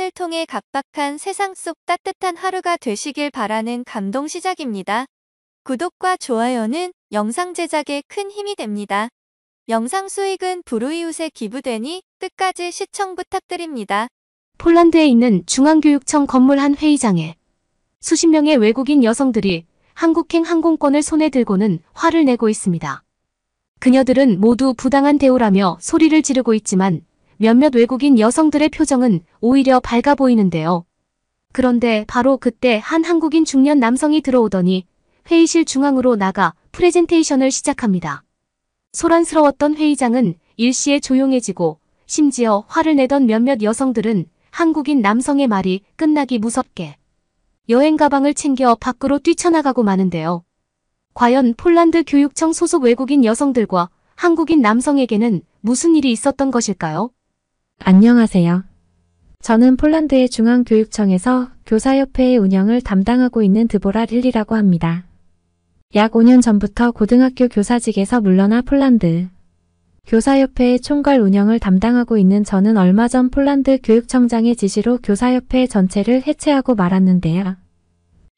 사연을 통해 각박한 세상 속 따뜻한 하루가 되시길 바라는 감동 시작입니다. 구독과 좋아요는 영상 제작에 큰 힘이 됩니다. 영상 수익은 불우이웃에 기부되니 끝까지 시청 부탁드립니다. 폴란드에 있는 중앙교육청 건물 한 회의장에 수십 명의 외국인 여성들이 한국행 항공권을 손에 들고는 화를 내고 있습니다. 그녀들은 모두 부당한 대우라며 소리를 지르고 있지만 몇몇 외국인 여성들의 표정은 오히려 밝아 보이는데요. 그런데 바로 그때 한 한국인 중년 남성이 들어오더니 회의실 중앙으로 나가 프레젠테이션을 시작합니다. 소란스러웠던 회의장은 일시에 조용해지고 심지어 화를 내던 몇몇 여성들은 한국인 남성의 말이 끝나기 무섭게 여행 가방을 챙겨 밖으로 뛰쳐나가고 마는데요. 과연 폴란드 교육청 소속 외국인 여성들과 한국인 남성에게는 무슨 일이 있었던 것일까요? 안녕하세요. 저는 폴란드의 중앙교육청에서 교사협회의 운영을 담당하고 있는 드보라 릴리라고 합니다. 약 5년 전부터 고등학교 교사직에서 물러나 폴란드 교사협회의 총괄 운영을 담당하고 있는 저는 얼마 전 폴란드 교육청장의 지시로 교사협회 전체를 해체하고 말았는데요.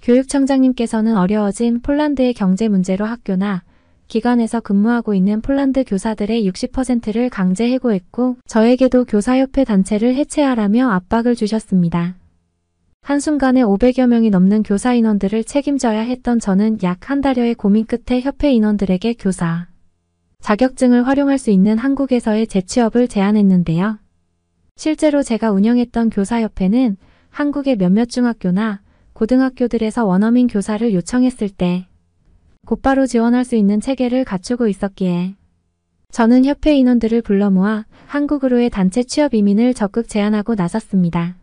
교육청장님께서는 어려워진 폴란드의 경제 문제로 학교나 기관에서 근무하고 있는 폴란드 교사들의 60%를 강제 해고했고 저에게도 교사협회 단체를 해체하라며 압박을 주셨습니다. 한순간에 500여 명이 넘는 교사 인원들을 책임져야 했던 저는 약 한 달여의 고민 끝에 협회 인원들에게 교사 자격증을 활용할 수 있는 한국에서의 재취업을 제안했는데요. 실제로 제가 운영했던 교사협회는 한국의 몇몇 중학교나 고등학교들에서 원어민 교사를 요청했을 때 곧바로 지원할 수 있는 체계를 갖추고 있었기에 저는 협회 인원들을 불러 모아 한국으로의 단체 취업 이민을 적극 제안하고 나섰습니다.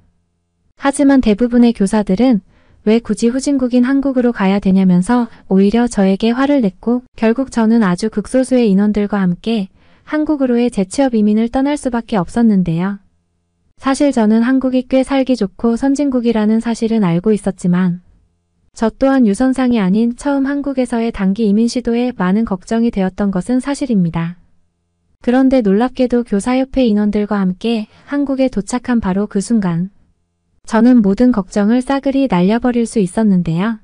하지만 대부분의 교사들은 왜 굳이 후진국인 한국으로 가야 되냐면서 오히려 저에게 화를 냈고 결국 저는 아주 극소수의 인원들과 함께 한국으로의 재취업 이민을 떠날 수밖에 없었는데요. 사실 저는 한국이 꽤 살기 좋고 선진국이라는 사실은 알고 있었지만 저 또한 유선상이 아닌 처음 한국에서의 단기 이민 시도에 많은 걱정이 되었던 것은 사실입니다. 그런데 놀랍게도 교사협회 인원들과 함께 한국에 도착한 바로 그 순간 저는 모든 걱정을 싸그리 날려버릴 수 있었는데요.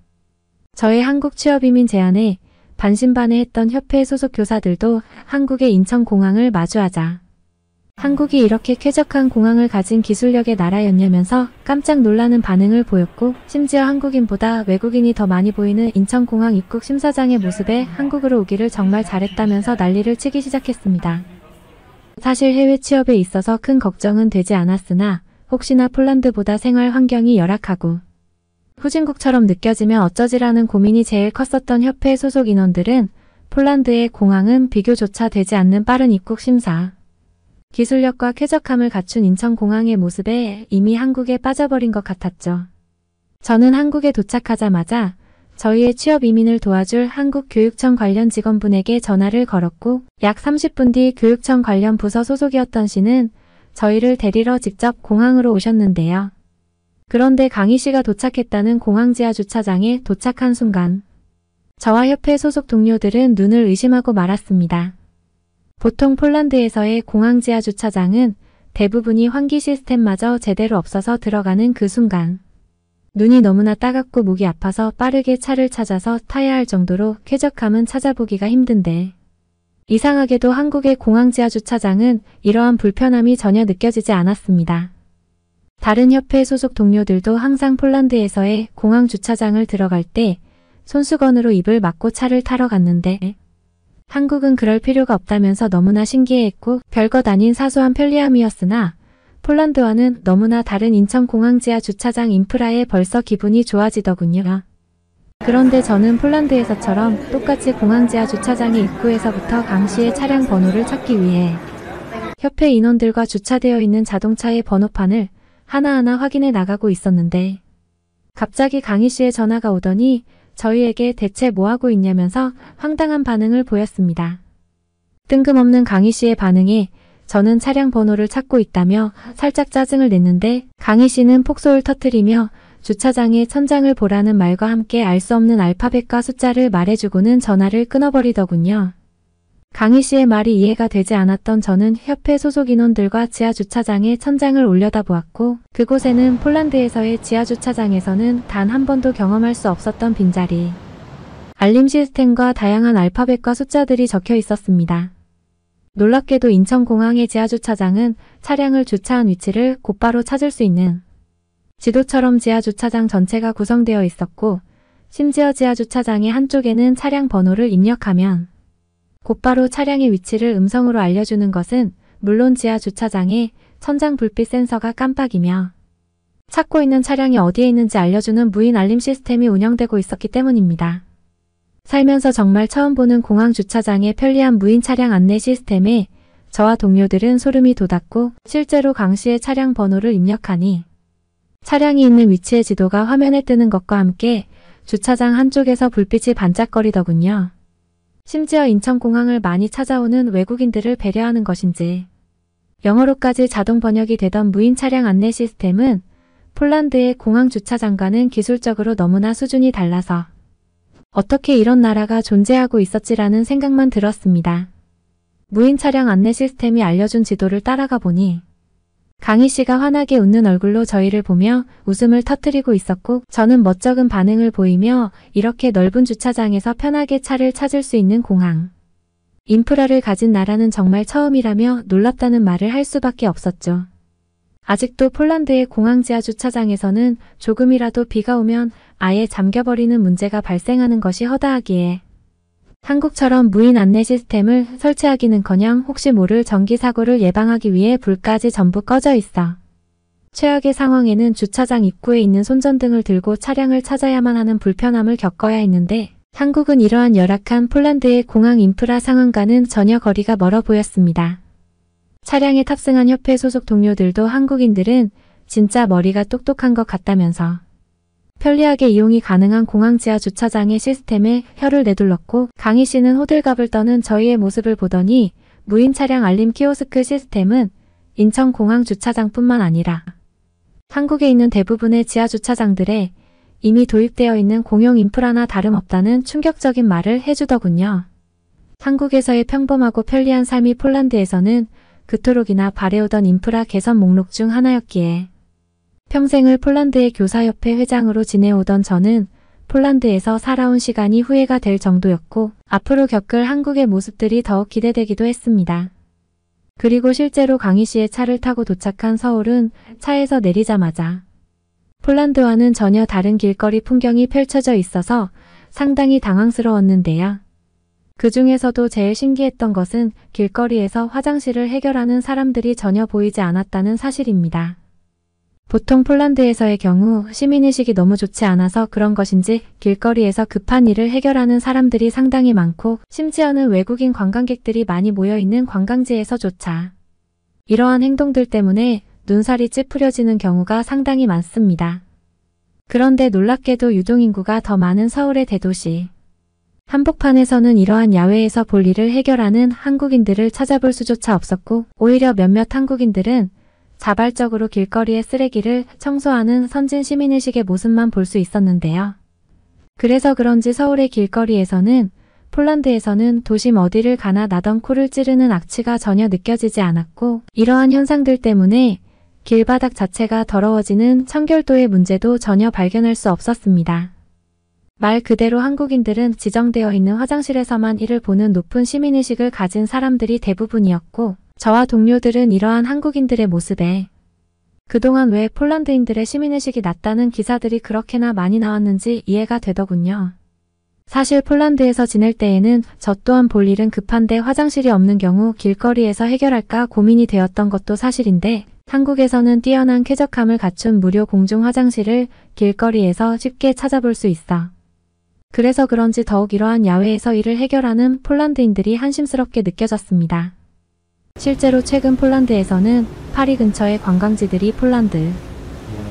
저의 한국 취업 이민 제안에 반신반의했던 협회 소속 교사들도 한국의 인천공항을 마주하자 한국이 이렇게 쾌적한 공항을 가진 기술력의 나라였냐면서 깜짝 놀라는 반응을 보였고 심지어 한국인보다 외국인이 더 많이 보이는 인천공항 입국 심사장의 모습에 한국으로 오기를 정말 잘했다면서 난리를 치기 시작했습니다. 사실 해외 취업에 있어서 큰 걱정은 되지 않았으나 혹시나 폴란드보다 생활 환경이 열악하고 후진국처럼 느껴지면 어쩌지라는 고민이 제일 컸었던 협회 소속 인원들은 폴란드의 공항은 비교조차 되지 않는 빠른 입국 심사, 기술력과 쾌적함을 갖춘 인천공항의 모습에 이미 한국에 빠져버린 것 같았죠. 저는 한국에 도착하자마자 저희의 취업 이민을 도와줄 한국교육청 관련 직원분에게 전화를 걸었고 약 30분 뒤 교육청 관련 부서 소속이었던 씨는 저희를 데리러 직접 공항으로 오셨는데요. 그런데 강희 씨가 도착했다는 공항 지하 주차장에 도착한 순간 저와 협회 소속 동료들은 눈을 의심하고 말았습니다. 보통 폴란드에서의 공항 지하 주차장은 대부분이 환기 시스템마저 제대로 없어서 들어가는 그 순간 눈이 너무나 따갑고 목이 아파서 빠르게 차를 찾아서 타야 할 정도로 쾌적함은 찾아보기가 힘든데 이상하게도 한국의 공항 지하 주차장은 이러한 불편함이 전혀 느껴지지 않았습니다. 다른 협회 소속 동료들도 항상 폴란드에서의 공항 주차장을 들어갈 때 손수건으로 입을 막고 차를 타러 갔는데 한국은 그럴 필요가 없다면서 너무나 신기해했고 별것 아닌 사소한 편리함이었으나 폴란드와는 너무나 다른 인천공항 지하 주차장 인프라에 벌써 기분이 좋아지더군요. 그런데 저는 폴란드에서처럼 똑같이 공항 지하 주차장의 입구에서부터 강 씨의 차량 번호를 찾기 위해 협회 인원들과 주차되어 있는 자동차의 번호판을 하나하나 확인해 나가고 있었는데 갑자기 강희 씨의 전화가 오더니 저희에게 대체 뭐하고 있냐면서 황당한 반응을 보였습니다. 뜬금없는 강희 씨의 반응에 저는 차량 번호를 찾고 있다며 살짝 짜증을 냈는데 강희 씨는 폭소를 터뜨리며 주차장의 천장을 보라는 말과 함께 알 수 없는 알파벳과 숫자를 말해주고는 전화를 끊어버리더군요. 강희 씨의 말이 이해가 되지 않았던 저는 협회 소속 인원들과 지하주차장에 천장을 올려다보았고 그곳에는 폴란드에서의 지하주차장에서는 단 한 번도 경험할 수 없었던 빈자리. 알림 시스템과 다양한 알파벳과 숫자들이 적혀 있었습니다. 놀랍게도 인천공항의 지하주차장은 차량을 주차한 위치를 곧바로 찾을 수 있는 지도처럼 지하주차장 전체가 구성되어 있었고 심지어 지하주차장의 한쪽에는 차량 번호를 입력하면 곧바로 차량의 위치를 음성으로 알려주는 것은 물론 지하주차장에 천장 불빛 센서가 깜빡이며 찾고 있는 차량이 어디에 있는지 알려주는 무인 알림 시스템이 운영되고 있었기 때문입니다. 살면서 정말 처음 보는 공항 주차장의 편리한 무인 차량 안내 시스템에 저와 동료들은 소름이 돋았고 실제로 강 씨의 차량 번호를 입력하니 차량이 있는 위치의 지도가 화면에 뜨는 것과 함께 주차장 한쪽에서 불빛이 반짝거리더군요. 심지어 인천공항을 많이 찾아오는 외국인들을 배려하는 것인지 영어로까지 자동 번역이 되던 무인 차량 안내 시스템은 폴란드의 공항 주차장과는 기술적으로 너무나 수준이 달라서 어떻게 이런 나라가 존재하고 있었지라는 생각만 들었습니다. 무인 차량 안내 시스템이 알려준 지도를 따라가 보니 강희 씨가 환하게 웃는 얼굴로 저희를 보며 웃음을 터뜨리고 있었고 저는 멋쩍은 반응을 보이며 이렇게 넓은 주차장에서 편하게 차를 찾을 수 있는 공항. 인프라를 가진 나라는 정말 처음이라며 놀랍다는 말을 할 수밖에 없었죠. 아직도 폴란드의 공항 지하 주차장에서는 조금이라도 비가 오면 아예 잠겨버리는 문제가 발생하는 것이 허다하기에 한국처럼 무인 안내 시스템을 설치하기는커녕 혹시 모를 전기 사고를 예방하기 위해 불까지 전부 꺼져 있어 최악의 상황에는 주차장 입구에 있는 손전등을 들고 차량을 찾아야만 하는 불편함을 겪어야 했는데 한국은 이러한 열악한 폴란드의 공항 인프라 상황과는 전혀 거리가 멀어 보였습니다. 차량에 탑승한 협회 소속 동료들도 한국인들은 진짜 머리가 똑똑한 것 같다면서 편리하게 이용이 가능한 공항 지하 주차장의 시스템에 혀를 내둘렀고 강희 씨는 호들갑을 떠는 저희의 모습을 보더니 무인 차량 알림 키오스크 시스템은 인천공항 주차장뿐만 아니라 한국에 있는 대부분의 지하 주차장들에 이미 도입되어 있는 공용 인프라나 다름없다는 충격적인 말을 해주더군요. 한국에서의 평범하고 편리한 삶이 폴란드에서는 그토록이나 바래오던 인프라 개선 목록 중 하나였기에 평생을 폴란드의 교사협회 회장으로 지내오던 저는 폴란드에서 살아온 시간이 후회가 될 정도였고 앞으로 겪을 한국의 모습들이 더욱 기대되기도 했습니다. 그리고 실제로 강희 씨의 차를 타고 도착한 서울은 차에서 내리자마자 폴란드와는 전혀 다른 길거리 풍경이 펼쳐져 있어서 상당히 당황스러웠는데요. 그 중에서도 제일 신기했던 것은 길거리에서 화장실을 해결하는 사람들이 전혀 보이지 않았다는 사실입니다. 보통 폴란드에서의 경우 시민의식이 너무 좋지 않아서 그런 것인지 길거리에서 급한 일을 해결하는 사람들이 상당히 많고 심지어는 외국인 관광객들이 많이 모여있는 관광지에서조차 이러한 행동들 때문에 눈살이 찌푸려지는 경우가 상당히 많습니다. 그런데 놀랍게도 유동인구가 더 많은 서울의 대도시 한복판에서는 이러한 야외에서 볼 일을 해결하는 한국인들을 찾아볼 수조차 없었고 오히려 몇몇 한국인들은 자발적으로 길거리의 쓰레기를 청소하는 선진 시민의식의 모습만 볼 수 있었는데요. 그래서 그런지 서울의 길거리에서는 폴란드에서는 도심 어디를 가나 나던 코를 찌르는 악취가 전혀 느껴지지 않았고 이러한 현상들 때문에 길바닥 자체가 더러워지는 청결도의 문제도 전혀 발견할 수 없었습니다. 말 그대로 한국인들은 지정되어 있는 화장실에서만 이를 보는 높은 시민의식을 가진 사람들이 대부분이었고 저와 동료들은 이러한 한국인들의 모습에 그동안 왜 폴란드인들의 시민의식이 낮다는 기사들이 그렇게나 많이 나왔는지 이해가 되더군요. 사실 폴란드에서 지낼 때에는 저 또한 볼 일은 급한데 화장실이 없는 경우 길거리에서 해결할까 고민이 되었던 것도 사실인데 한국에서는 뛰어난 쾌적함을 갖춘 무료 공중 화장실을 길거리에서 쉽게 찾아볼 수 있어. 그래서 그런지 더욱 이러한 야외에서 일을 해결하는 폴란드인들이 한심스럽게 느껴졌습니다. 실제로 최근 폴란드에서는 파리 근처의 관광지들이 폴란드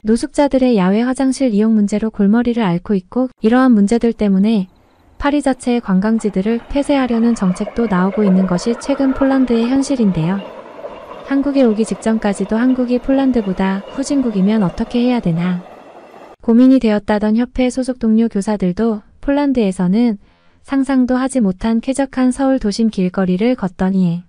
노숙자들의 야외 화장실 이용 문제로 골머리를 앓고 있고 이러한 문제들 때문에 파리 자체의 관광지들을 폐쇄하려는 정책도 나오고 있는 것이 최근 폴란드의 현실인데요. 한국에 오기 직전까지도 한국이 폴란드보다 후진국이면 어떻게 해야 되나 고민이 되었다던 협회 소속 동료 교사들도 폴란드에서는 상상도 하지 못한 쾌적한 서울 도심 길거리를 걷더니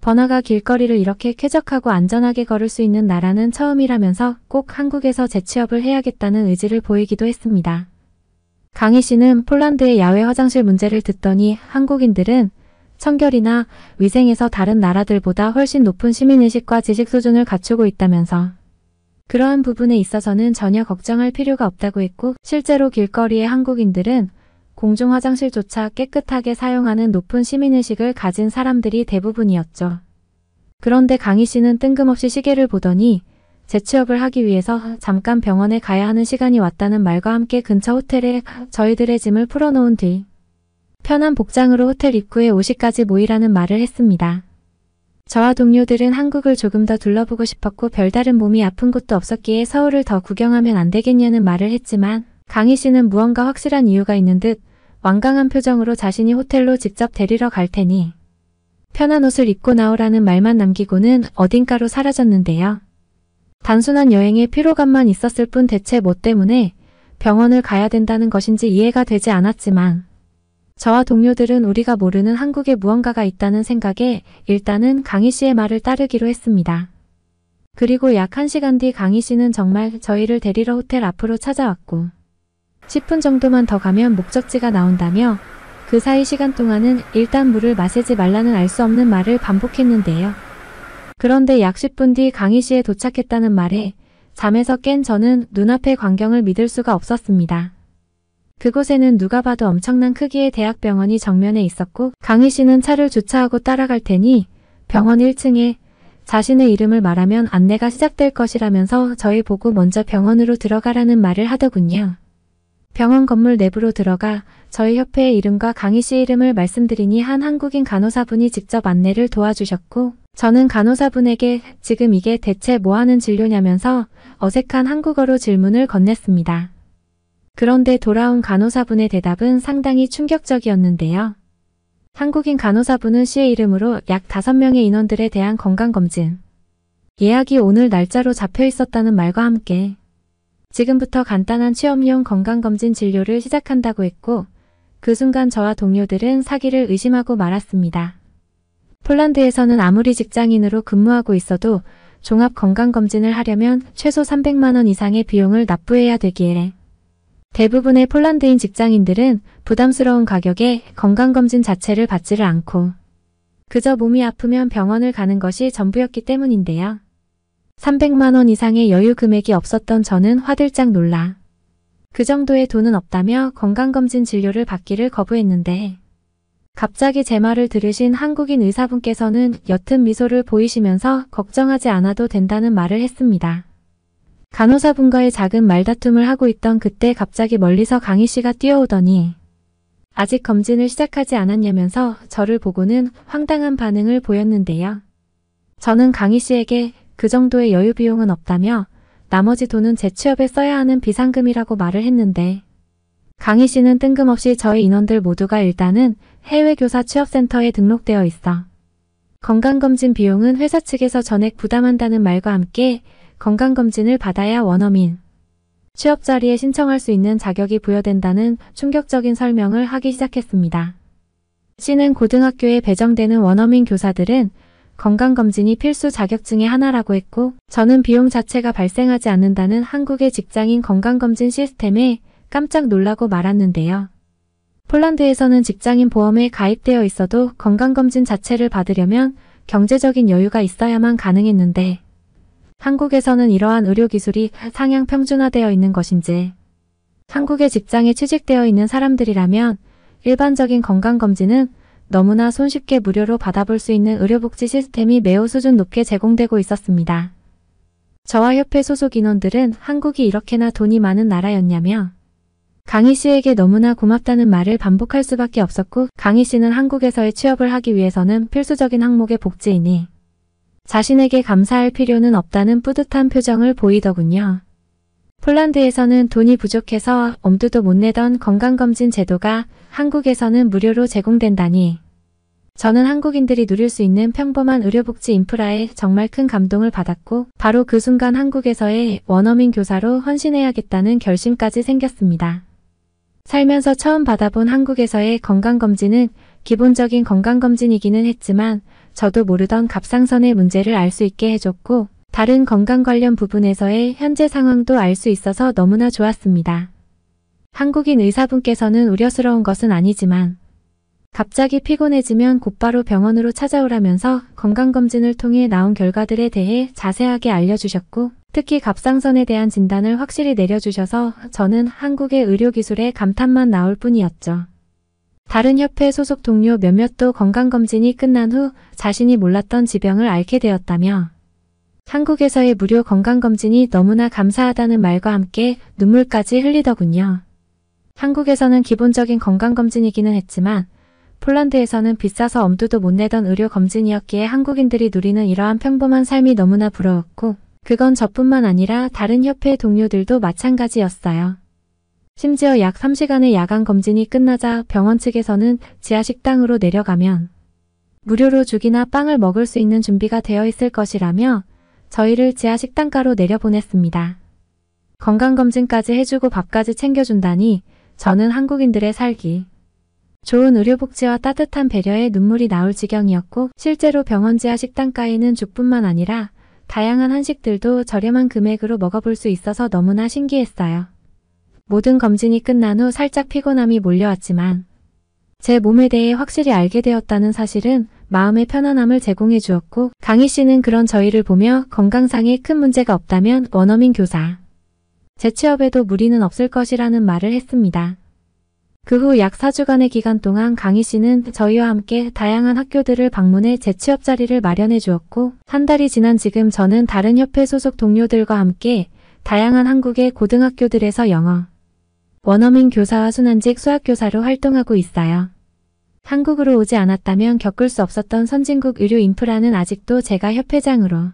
번화가 길거리를 이렇게 쾌적하고 안전하게 걸을 수 있는 나라는 처음이라면서 꼭 한국에서 재취업을 해야겠다는 의지를 보이기도 했습니다. 강희 씨는 폴란드의 야외 화장실 문제를 듣더니 한국인들은 청결이나 위생에서 다른 나라들보다 훨씬 높은 시민의식과 지식 수준을 갖추고 있다면서 그러한 부분에 있어서는 전혀 걱정할 필요가 없다고 했고, 실제로 길거리의 한국인들은 공중 화장실조차 깨끗하게 사용하는 높은 시민의식을 가진 사람들이 대부분이었죠. 그런데 강희 씨는 뜬금없이 시계를 보더니 재취업을 하기 위해서 잠깐 병원에 가야 하는 시간이 왔다는 말과 함께 근처 호텔에 저희들의 짐을 풀어놓은 뒤 편한 복장으로 호텔 입구에 5시까지 모이라는 말을 했습니다. 저와 동료들은 한국을 조금 더 둘러보고 싶었고 별다른 몸이 아픈 곳도 없었기에 서울을 더 구경하면 안 되겠냐는 말을 했지만 강희 씨는 무언가 확실한 이유가 있는 듯 완강한 표정으로 자신이 호텔로 직접 데리러 갈 테니 편한 옷을 입고 나오라는 말만 남기고는 어딘가로 사라졌는데요. 단순한 여행에 피로감만 있었을 뿐 대체 뭐 때문에 병원을 가야 된다는 것인지 이해가 되지 않았지만 저와 동료들은 우리가 모르는 한국에 무언가가 있다는 생각에 일단은 강희 씨의 말을 따르기로 했습니다. 그리고 약 1시간 뒤 강희 씨는 정말 저희를 데리러 호텔 앞으로 찾아왔고 10분 정도만 더 가면 목적지가 나온다며 그 사이 시간 동안은 일단 물을 마시지 말라는 알 수 없는 말을 반복했는데요. 그런데 약 10분 뒤 강희 씨에 도착했다는 말에 잠에서 깬 저는 눈앞의 광경을 믿을 수가 없었습니다. 그곳에는 누가 봐도 엄청난 크기의 대학병원이 정면에 있었고 강희 씨는 차를 주차하고 따라갈 테니 병원 1층에 자신의 이름을 말하면 안내가 시작될 것이라면서 저희 보고 먼저 병원으로 들어가라는 말을 하더군요. 병원 건물 내부로 들어가 저희 협회의 이름과 강희 씨 이름을 말씀드리니 한 한국인 간호사분이 직접 안내를 도와주셨고 저는 간호사분에게 지금 이게 대체 뭐 하는 진료냐면서 어색한 한국어로 질문을 건넸습니다. 그런데 돌아온 간호사분의 대답은 상당히 충격적이었는데요. 한국인 간호사분은 씨의 이름으로 약 5명의 인원들에 대한 건강검진 예약이 오늘 날짜로 잡혀 있었다는 말과 함께 지금부터 간단한 취업용 건강검진 진료를 시작한다고 했고 그 순간 저와 동료들은 사기를 의심하고 말았습니다. 폴란드에서는 아무리 직장인으로 근무하고 있어도 종합건강검진을 하려면 최소 300만 원 이상의 비용을 납부해야 되기에 대부분의 폴란드인 직장인들은 부담스러운 가격에 건강검진 자체를 받지를 않고 그저 몸이 아프면 병원을 가는 것이 전부였기 때문인데요. 300만 원 이상의 여유 금액이 없었던 저는 화들짝 놀라 그 정도의 돈은 없다며 건강검진 진료를 받기를 거부했는데 갑자기 제 말을 들으신 한국인 의사분께서는 옅은 미소를 보이시면서 걱정하지 않아도 된다는 말을 했습니다. 간호사분과의 작은 말다툼을 하고 있던 그때 갑자기 멀리서 강희 씨가 뛰어오더니 아직 검진을 시작하지 않았냐면서 저를 보고는 황당한 반응을 보였는데요. 저는 강희 씨에게 그 정도의 여유 비용은 없다며 나머지 돈은 재취업에 써야 하는 비상금이라고 말을 했는데 강희 씨는 뜬금없이 저희 인원들 모두가 일단은 해외교사 취업센터에 등록되어 있어 건강검진 비용은 회사 측에서 전액 부담한다는 말과 함께 건강검진을 받아야 원어민 취업 자리에 신청할 수 있는 자격이 부여된다는 충격적인 설명을 하기 시작했습니다. 씨는 고등학교에 배정되는 원어민 교사들은 건강검진이 필수 자격증의 하나라고 했고 저는 비용 자체가 발생하지 않는다는 한국의 직장인 건강검진 시스템에 깜짝 놀라고 말았는데요. 폴란드에서는 직장인 보험에 가입되어 있어도 건강검진 자체를 받으려면 경제적인 여유가 있어야만 가능했는데 한국에서는 이러한 의료기술이 상향 평준화되어 있는 것인지 한국의 직장에 취직되어 있는 사람들이라면 일반적인 건강검진은 너무나 손쉽게 무료로 받아볼 수 있는 의료복지 시스템이 매우 수준 높게 제공되고 있었습니다. 저와 협회 소속 인원들은 한국이 이렇게나 돈이 많은 나라였냐며 강희 씨에게 너무나 고맙다는 말을 반복할 수밖에 없었고 강희 씨는 한국에서의 취업을 하기 위해서는 필수적인 항목의 복지이니 자신에게 감사할 필요는 없다는 뿌듯한 표정을 보이더군요. 폴란드에서는 돈이 부족해서 엄두도 못 내던 건강검진 제도가 한국에서는 무료로 제공된다니 저는 한국인들이 누릴 수 있는 평범한 의료복지 인프라에 정말 큰 감동을 받았고 바로 그 순간 한국에서의 원어민 교사로 헌신해야겠다는 결심까지 생겼습니다. 살면서 처음 받아본 한국에서의 건강검진은 기본적인 건강검진이기는 했지만 저도 모르던 갑상선의 문제를 알 수 있게 해줬고 다른 건강 관련 부분에서의 현재 상황도 알 수 있어서 너무나 좋았습니다. 한국인 의사분께서는 우려스러운 것은 아니지만 갑자기 피곤해지면 곧바로 병원으로 찾아오라면서 건강검진을 통해 나온 결과들에 대해 자세하게 알려주셨고 특히 갑상선에 대한 진단을 확실히 내려주셔서 저는 한국의 의료기술에 감탄만 나올 뿐이었죠. 다른 협회 소속 동료 몇몇도 건강검진이 끝난 후 자신이 몰랐던 지병을 앓게 되었다며 한국에서의 무료 건강검진이 너무나 감사하다는 말과 함께 눈물까지 흘리더군요. 한국에서는 기본적인 건강검진이기는 했지만 폴란드에서는 비싸서 엄두도 못 내던 의료검진이었기에 한국인들이 누리는 이러한 평범한 삶이 너무나 부러웠고 그건 저뿐만 아니라 다른 협회 동료들도 마찬가지였어요. 심지어 약 3시간의 야간 검진이 끝나자 병원 측에서는 지하 식당으로 내려가면 무료로 죽이나 빵을 먹을 수 있는 준비가 되어 있을 것이라며 저희를 지하 식당가로 내려보냈습니다. 건강검진까지 해주고 밥까지 챙겨준다니 저는 한국인들의 살기 좋은 의료복지와 따뜻한 배려에 눈물이 나올 지경이었고 실제로 병원 지하 식당가에는 죽뿐만 아니라 다양한 한식들도 저렴한 금액으로 먹어볼 수 있어서 너무나 신기했어요. 모든 검진이 끝난 후 살짝 피곤함이 몰려왔지만 제 몸에 대해 확실히 알게 되었다는 사실은 마음의 편안함을 제공해 주었고 강희 씨는 그런 저희를 보며 건강상에 큰 문제가 없다면 원어민 교사 재취업에도 무리는 없을 것이라는 말을 했습니다. 그 후 약 4주간의 기간 동안 강희 씨는 저희와 함께 다양한 학교들을 방문해 재취업 자리를 마련해 주었고 한 달이 지난 지금 저는 다른 협회 소속 동료들과 함께 다양한 한국의 고등학교들에서 영어, 원어민 교사와 순환직 수학교사로 활동하고 있어요. 한국으로 오지 않았다면 겪을 수 없었던 선진국 의료 인프라는 아직도 제가 협회장으로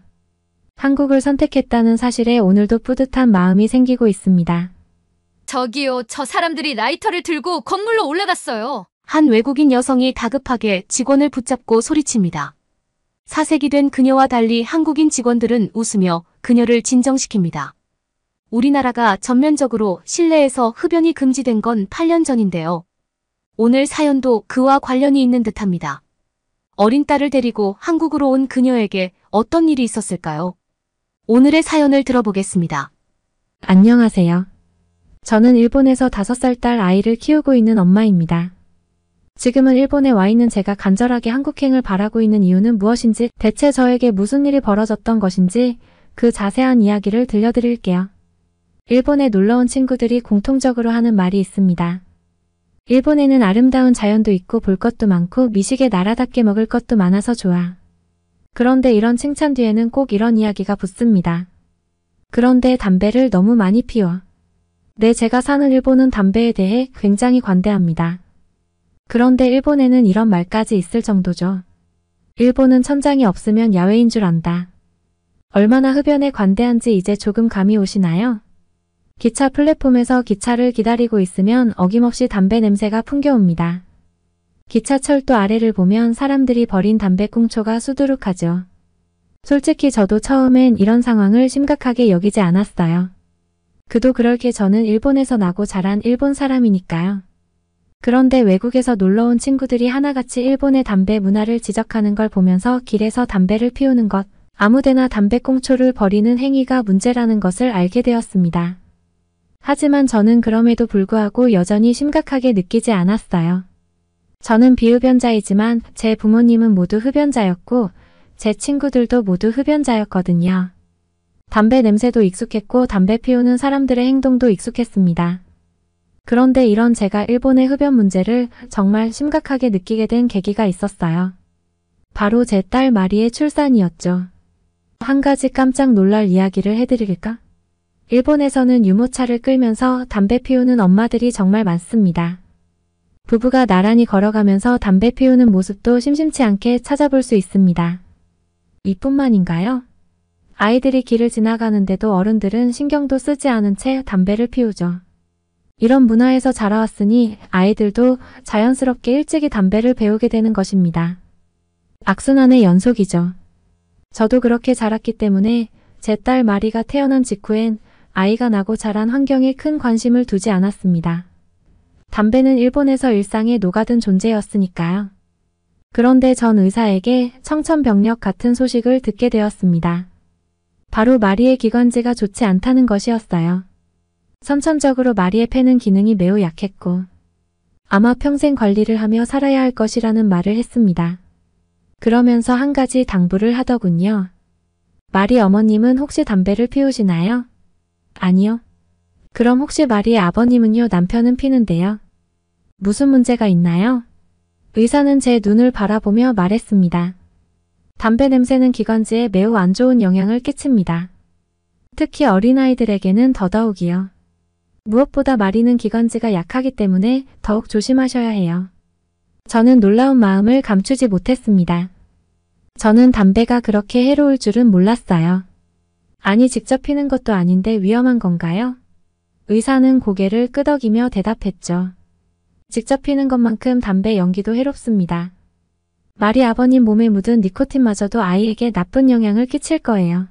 한국을 선택했다는 사실에 오늘도 뿌듯한 마음이 생기고 있습니다. 저기요, 저 사람들이 라이터를 들고 건물로 올라갔어요. 한 외국인 여성이 다급하게 직원을 붙잡고 소리칩니다. 사색이 된 그녀와 달리 한국인 직원들은 웃으며 그녀를 진정시킵니다. 우리나라가 전면적으로 실내에서 흡연이 금지된 건 8년 전인데요. 오늘 사연도 그와 관련이 있는 듯합니다. 어린 딸을 데리고 한국으로 온 그녀에게 어떤 일이 있었을까요? 오늘의 사연을 들어보겠습니다. 안녕하세요. 저는 일본에서 5살 딸 아이를 키우고 있는 엄마입니다. 지금은 일본에 와 있는 제가 간절하게 한국행을 바라고 있는 이유는 무엇인지, 대체 저에게 무슨 일이 벌어졌던 것인지 그 자세한 이야기를 들려드릴게요. 일본에 놀러온 친구들이 공통적으로 하는 말이 있습니다. 일본에는 아름다운 자연도 있고 볼 것도 많고 미식의 나라답게 먹을 것도 많아서 좋아. 그런데 이런 칭찬 뒤에는 꼭 이런 이야기가 붙습니다. 그런데 담배를 너무 많이 피워. 네, 제가 사는 일본은 담배에 대해 굉장히 관대합니다. 그런데 일본에는 이런 말까지 있을 정도죠. 일본은 천장이 없으면 야외인 줄 안다. 얼마나 흡연에 관대한지 이제 조금 감이 오시나요? 기차 플랫폼에서 기차를 기다리고 있으면 어김없이 담배 냄새가 풍겨옵니다. 기차철도 아래를 보면 사람들이 버린 담배꽁초가 수두룩하죠. 솔직히 저도 처음엔 이런 상황을 심각하게 여기지 않았어요. 그도 그럴 게 저는 일본에서 나고 자란 일본 사람이니까요. 그런데 외국에서 놀러온 친구들이 하나같이 일본의 담배 문화를 지적하는 걸 보면서 길에서 담배를 피우는 것, 아무데나 담배꽁초를 버리는 행위가 문제라는 것을 알게 되었습니다. 하지만 저는 그럼에도 불구하고 여전히 심각하게 느끼지 않았어요. 저는 비흡연자이지만 제 부모님은 모두 흡연자였고 제 친구들도 모두 흡연자였거든요. 담배 냄새도 익숙했고 담배 피우는 사람들의 행동도 익숙했습니다. 그런데 이런 제가 일본의 흡연 문제를 정말 심각하게 느끼게 된 계기가 있었어요. 바로 제 딸 마리의 출산이었죠. 한 가지 깜짝 놀랄 이야기를 해드릴까? 일본에서는 유모차를 끌면서 담배 피우는 엄마들이 정말 많습니다. 부부가 나란히 걸어가면서 담배 피우는 모습도 심심치 않게 찾아볼 수 있습니다. 이뿐만인가요? 아이들이 길을 지나가는데도 어른들은 신경도 쓰지 않은 채 담배를 피우죠. 이런 문화에서 자라왔으니 아이들도 자연스럽게 일찍이 담배를 배우게 되는 것입니다. 악순환의 연속이죠. 저도 그렇게 자랐기 때문에 제 딸 마리가 태어난 직후엔 아이가 나고 자란 환경에 큰 관심을 두지 않았습니다. 담배는 일본에서 일상에 녹아든 존재였으니까요. 그런데 전 의사에게 청천벽력 같은 소식을 듣게 되었습니다. 바로 마리의 기관지가 좋지 않다는 것이었어요. 선천적으로 마리의 폐는 기능이 매우 약했고 아마 평생 관리를 하며 살아야 할 것이라는 말을 했습니다. 그러면서 한 가지 당부를 하더군요. 마리 어머님은 혹시 담배를 피우시나요? 아니요. 그럼 혹시 마리의 아버님은요? 남편은 피는데요. 무슨 문제가 있나요? 의사는 제 눈을 바라보며 말했습니다. 담배 냄새는 기관지에 매우 안 좋은 영향을 끼칩니다. 특히 어린아이들에게는 더더욱이요. 무엇보다 마리는 기관지가 약하기 때문에 더욱 조심하셔야 해요. 저는 놀라운 마음을 감추지 못했습니다. 저는 담배가 그렇게 해로울 줄은 몰랐어요. 아니 직접 피는 것도 아닌데 위험한 건가요? 의사는 고개를 끄덕이며 대답했죠. 직접 피는 것만큼 담배 연기도 해롭습니다. 마리 아버님 몸에 묻은 니코틴마저도 아이에게 나쁜 영향을 끼칠 거예요.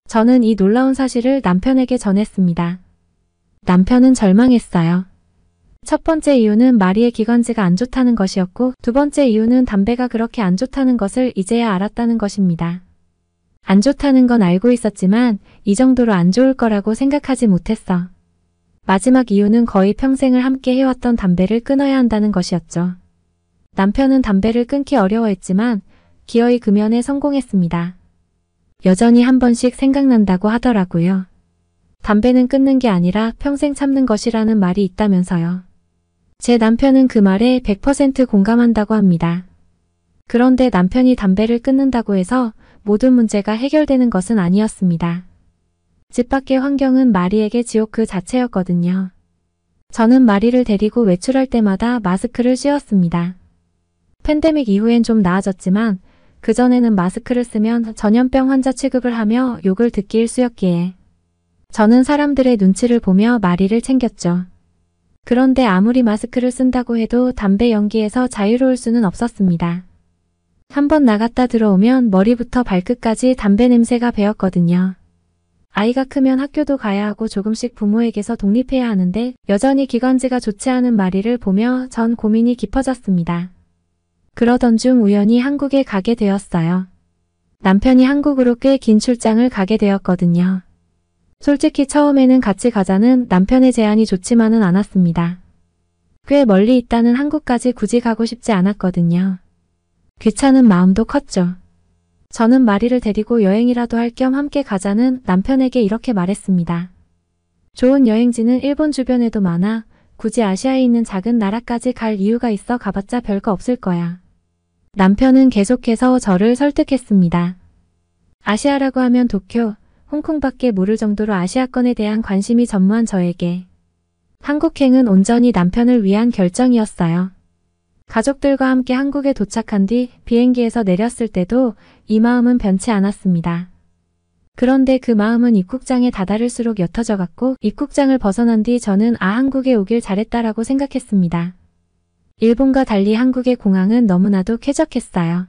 저는 이 놀라운 사실을 남편에게 전했습니다. 남편은 절망했어요. 첫 번째 이유는 마리의 기관지가 안 좋다는 것이었고 두 번째 이유는 담배가 그렇게 안 좋다는 것을 이제야 알았다는 것입니다. 안 좋다는 건 알고 있었지만 이 정도로 안 좋을 거라고 생각하지 못했어. 마지막 이유는 거의 평생을 함께 해왔던 담배를 끊어야 한다는 것이었죠. 남편은 담배를 끊기 어려워했지만 기어이 금연에 성공했습니다. 여전히 한 번씩 생각난다고 하더라고요. 담배는 끊는 게 아니라 평생 참는 것이라는 말이 있다면서요. 제 남편은 그 말에 100% 공감한다고 합니다. 그런데 남편이 담배를 끊는다고 해서 모든 문제가 해결되는 것은 아니었습니다. 집 밖의 환경은 마리에게 지옥 그 자체였거든요. 저는 마리를 데리고 외출할 때마다 마스크를 씌웠습니다. 팬데믹 이후엔 좀 나아졌지만 그전에는 마스크를 쓰면 전염병 환자 취급을 하며 욕을 듣기 일쑤였기에 저는 사람들의 눈치를 보며 마리를 챙겼죠. 그런데 아무리 마스크를 쓴다고 해도 담배 연기에서 자유로울 수는 없었습니다. 한번 나갔다 들어오면 머리부터 발끝까지 담배 냄새가 배었거든요. 아이가 크면 학교도 가야 하고 조금씩 부모에게서 독립해야 하는데 여전히 기관지가 좋지 않은 마리를 보며 전 고민이 깊어졌습니다. 그러던 중 우연히 한국에 가게 되었어요. 남편이 한국으로 꽤 긴 출장을 가게 되었거든요. 솔직히 처음에는 같이 가자는 남편의 제안이 좋지만은 않았습니다. 꽤 멀리 있다는 한국까지 굳이 가고 싶지 않았거든요. 귀찮은 마음도 컸죠. 저는 마리를 데리고 여행이라도 할 겸 함께 가자는 남편에게 이렇게 말했습니다. 좋은 여행지는 일본 주변에도 많아 굳이 아시아에 있는 작은 나라까지 갈 이유가 있어 가봤자 별거 없을 거야. 남편은 계속해서 저를 설득했습니다. 아시아라고 하면 도쿄, 홍콩밖에 모를 정도로 아시아권에 대한 관심이 전무한 저에게 한국행은 온전히 남편을 위한 결정이었어요. 가족들과 함께 한국에 도착한 뒤 비행기에서 내렸을 때도 이 마음은 변치 않았습니다. 그런데 그 마음은 입국장에 다다를수록 옅어져 갔고 입국장을 벗어난 뒤 저는 한국에 오길 잘했다라고 생각했습니다. 일본과 달리 한국의 공항은 너무나도 쾌적했어요.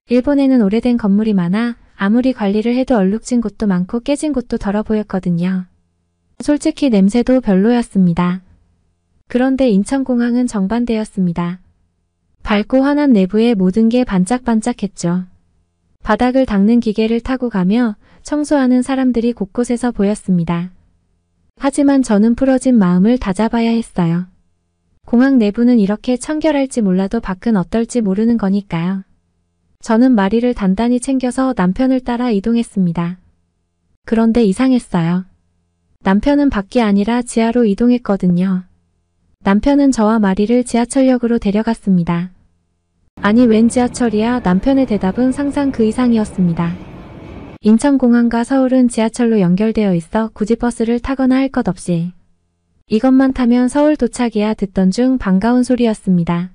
일본에는 오래된 건물이 많아 아무리 관리를 해도 얼룩진 곳도 많고 깨진 곳도 덜어 보였거든요. 솔직히 냄새도 별로였습니다. 그런데 인천공항은 정반대였습니다. 밝고 환한 내부에 모든 게 반짝반짝했죠. 바닥을 닦는 기계를 타고 가며 청소하는 사람들이 곳곳에서 보였습니다. 하지만 저는 풀어진 마음을 다잡아야 했어요. 공항 내부는 이렇게 청결할지 몰라도 밖은 어떨지 모르는 거니까요. 저는 마리를 단단히 챙겨서 남편을 따라 이동했습니다. 그런데 이상했어요. 남편은 밖이 아니라 지하로 이동했거든요. 남편은 저와 마리를 지하철역으로 데려갔습니다. 아니 웬 지하철이야? 남편의 대답은 상상 그 이상이었습니다. 인천공항과 서울은 지하철로 연결되어 있어 굳이 버스를 타거나 할 것 없이 이것만 타면 서울 도착이야 듣던 중 반가운 소리였습니다.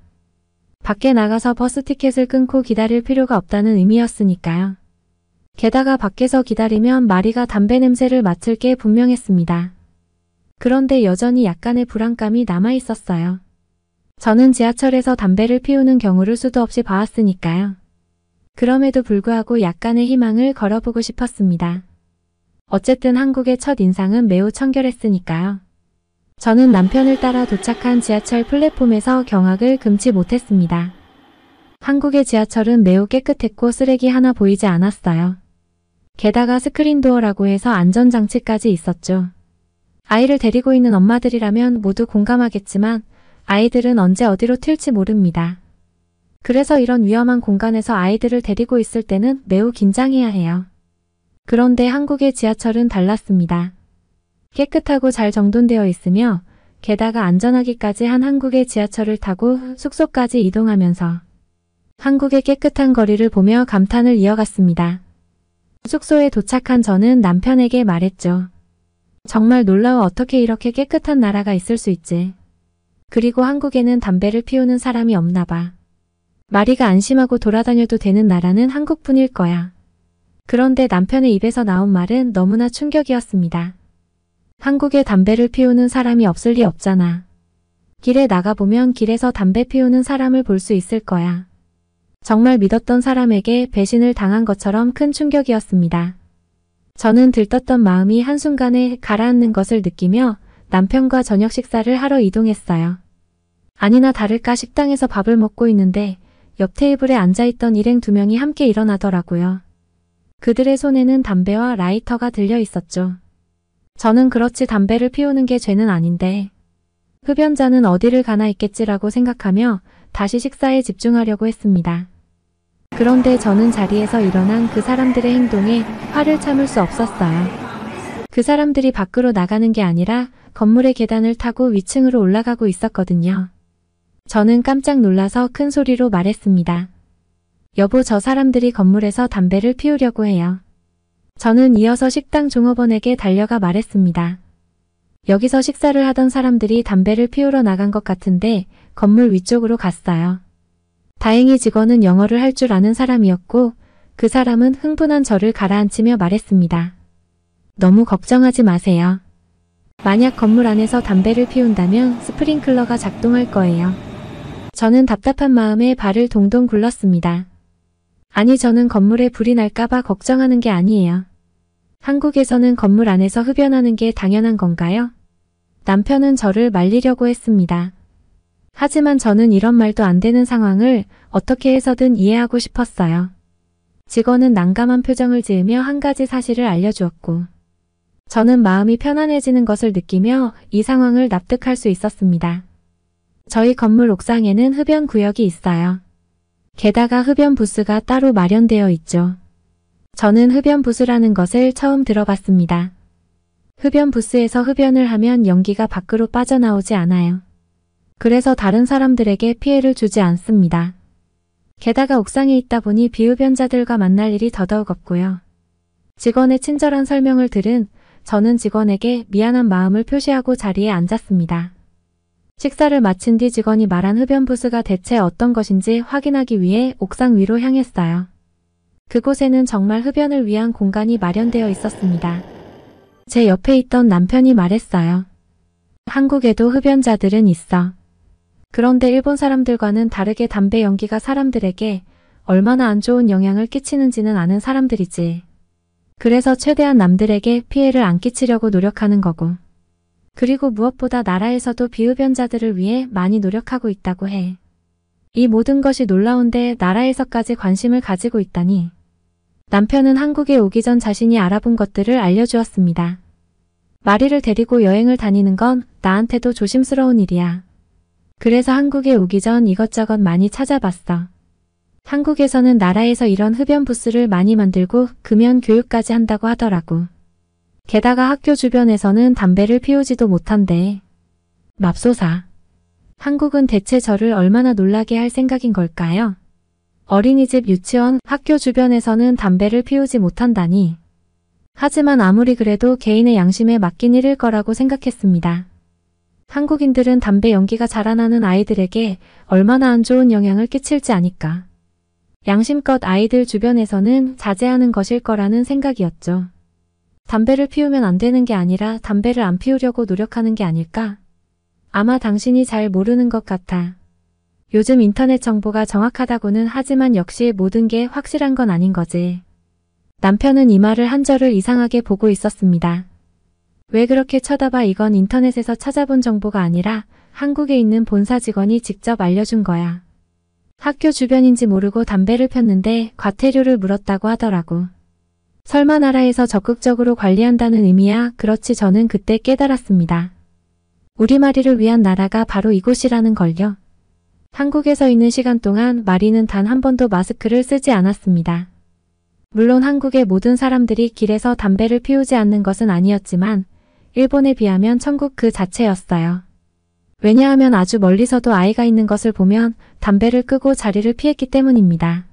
밖에 나가서 버스 티켓을 끊고 기다릴 필요가 없다는 의미였으니까요. 게다가 밖에서 기다리면 마리가 담배 냄새를 맡을 게 분명했습니다. 그런데 여전히 약간의 불안감이 남아있었어요. 저는 지하철에서 담배를 피우는 경우를 수도 없이 봐왔으니까요. 그럼에도 불구하고 약간의 희망을 걸어보고 싶었습니다. 어쨌든 한국의 첫 인상은 매우 청결했으니까요. 저는 남편을 따라 도착한 지하철 플랫폼에서 경악을 금치 못했습니다. 한국의 지하철은 매우 깨끗했고 쓰레기 하나 보이지 않았어요. 게다가 스크린도어라고 해서 안전장치까지 있었죠. 아이를 데리고 있는 엄마들이라면 모두 공감하겠지만 아이들은 언제 어디로 튈지 모릅니다. 그래서 이런 위험한 공간에서 아이들을 데리고 있을 때는 매우 긴장해야 해요. 그런데 한국의 지하철은 달랐습니다. 깨끗하고 잘 정돈되어 있으며 게다가 안전하기까지 한 한국의 지하철을 타고 숙소까지 이동하면서 한국의 깨끗한 거리를 보며 감탄을 이어갔습니다. 숙소에 도착한 저는 남편에게 말했죠. 정말 놀라워, 어떻게 이렇게 깨끗한 나라가 있을 수 있지. 그리고 한국에는 담배를 피우는 사람이 없나 봐. 마리가 안심하고 돌아다녀도 되는 나라는 한국뿐일 거야. 그런데 남편의 입에서 나온 말은 너무나 충격이었습니다. 한국에 담배를 피우는 사람이 없을 리 없잖아. 길에 나가보면 길에서 담배 피우는 사람을 볼 수 있을 거야. 정말 믿었던 사람에게 배신을 당한 것처럼 큰 충격이었습니다. 저는 들떴던 마음이 한순간에 가라앉는 것을 느끼며 남편과 저녁 식사를 하러 이동했어요. 아니나 다를까 식당에서 밥을 먹고 있는데 옆 테이블에 앉아있던 일행 2명이 함께 일어나더라고요. 그들의 손에는 담배와 라이터가 들려 있었죠. 저는 그렇지, 담배를 피우는 게 죄는 아닌데 흡연자는 어디를 가나 있겠지라고 생각하며 다시 식사에 집중하려고 했습니다. 그런데 저는 자리에서 일어난 그 사람들의 행동에 화를 참을 수 없었어요. 그 사람들이 밖으로 나가는 게 아니라 건물의 계단을 타고 위층으로 올라가고 있었거든요. 저는 깜짝 놀라서 큰 소리로 말했습니다. 여보, 저 사람들이 건물에서 담배를 피우려고 해요. 저는 이어서 식당 종업원에게 달려가 말했습니다. 여기서 식사를 하던 사람들이 담배를 피우러 나간 것 같은데 건물 위쪽으로 갔어요. 다행히 직원은 영어를 할 줄 아는 사람이었고 그 사람은 흥분한 저를 가라앉히며 말했습니다. 너무 걱정하지 마세요. 만약 건물 안에서 담배를 피운다면 스프링클러가 작동할 거예요. 저는 답답한 마음에 발을 동동 굴렀습니다. 아니, 저는 건물에 불이 날까봐 걱정하는 게 아니에요. 한국에서는 건물 안에서 흡연하는 게 당연한 건가요? 남편은 저를 말리려고 했습니다. 하지만 저는 이런 말도 안 되는 상황을 어떻게 해서든 이해하고 싶었어요. 직원은 난감한 표정을 지으며 한 가지 사실을 알려주었고 저는 마음이 편안해지는 것을 느끼며 이 상황을 납득할 수 있었습니다. 저희 건물 옥상에는 흡연 구역이 있어요. 게다가 흡연 부스가 따로 마련되어 있죠. 저는 흡연 부스라는 것을 처음 들어봤습니다. 흡연 부스에서 흡연을 하면 연기가 밖으로 빠져나오지 않아요. 그래서 다른 사람들에게 피해를 주지 않습니다. 게다가 옥상에 있다 보니 비흡연자들과 만날 일이 더더욱 없고요. 직원의 친절한 설명을 들은 저는 직원에게 미안한 마음을 표시하고 자리에 앉았습니다. 식사를 마친 뒤 직원이 말한 흡연 부스가 대체 어떤 것인지 확인하기 위해 옥상 위로 향했어요. 그곳에는 정말 흡연을 위한 공간이 마련되어 있었습니다. 제 옆에 있던 남편이 말했어요. 한국에도 흡연자들은 있어. 그런데 일본 사람들과는 다르게 담배 연기가 사람들에게 얼마나 안 좋은 영향을 끼치는지는 아는 사람들이지. 그래서 최대한 남들에게 피해를 안 끼치려고 노력하는 거고. 그리고 무엇보다 나라에서도 비흡연자들을 위해 많이 노력하고 있다고 해. 이 모든 것이 놀라운데 나라에서까지 관심을 가지고 있다니. 남편은 한국에 오기 전 자신이 알아본 것들을 알려주었습니다. 마리를 데리고 여행을 다니는 건 나한테도 조심스러운 일이야. 그래서 한국에 오기 전 이것저것 많이 찾아봤어. 한국에서는 나라에서 이런 흡연 부스를 많이 만들고 금연 교육까지 한다고 하더라고. 게다가 학교 주변에서는 담배를 피우지도 못한대. 맙소사. 한국은 대체 저를 얼마나 놀라게 할 생각인 걸까요? 어린이집, 유치원, 학교 주변에서는 담배를 피우지 못한다니. 하지만 아무리 그래도 개인의 양심에 맡긴 일일 거라고 생각했습니다. 한국인들은 담배 연기가 자라나는 아이들에게 얼마나 안 좋은 영향을 끼칠지 아니까. 양심껏 아이들 주변에서는 자제하는 것일 거라는 생각이었죠. 담배를 피우면 안 되는 게 아니라 담배를 안 피우려고 노력하는 게 아닐까? 아마 당신이 잘 모르는 것 같아. 요즘 인터넷 정보가 정확하다고는 하지만 역시 모든 게 확실한 건 아닌 거지. 남편은 이 말을 한 저를 이상하게 보고 있었습니다. 왜 그렇게 쳐다봐? 이건 인터넷에서 찾아본 정보가 아니라 한국에 있는 본사 직원이 직접 알려준 거야. 학교 주변인지 모르고 담배를 폈는데 과태료를 물었다고 하더라고. 설마 나라에서 적극적으로 관리한다는 의미야? 그렇지, 저는 그때 깨달았습니다. 우리마리를 위한 나라가 바로 이곳이라는 걸요. 한국에서 있는 시간 동안 마리는 단 한 번도 마스크를 쓰지 않았습니다. 물론 한국의 모든 사람들이 길에서 담배를 피우지 않는 것은 아니었지만 일본에 비하면 천국 그 자체였어요. 왜냐하면 아주 멀리서도 아이가 있는 것을 보면 담배를 끄고 자리를 피했기 때문입니다.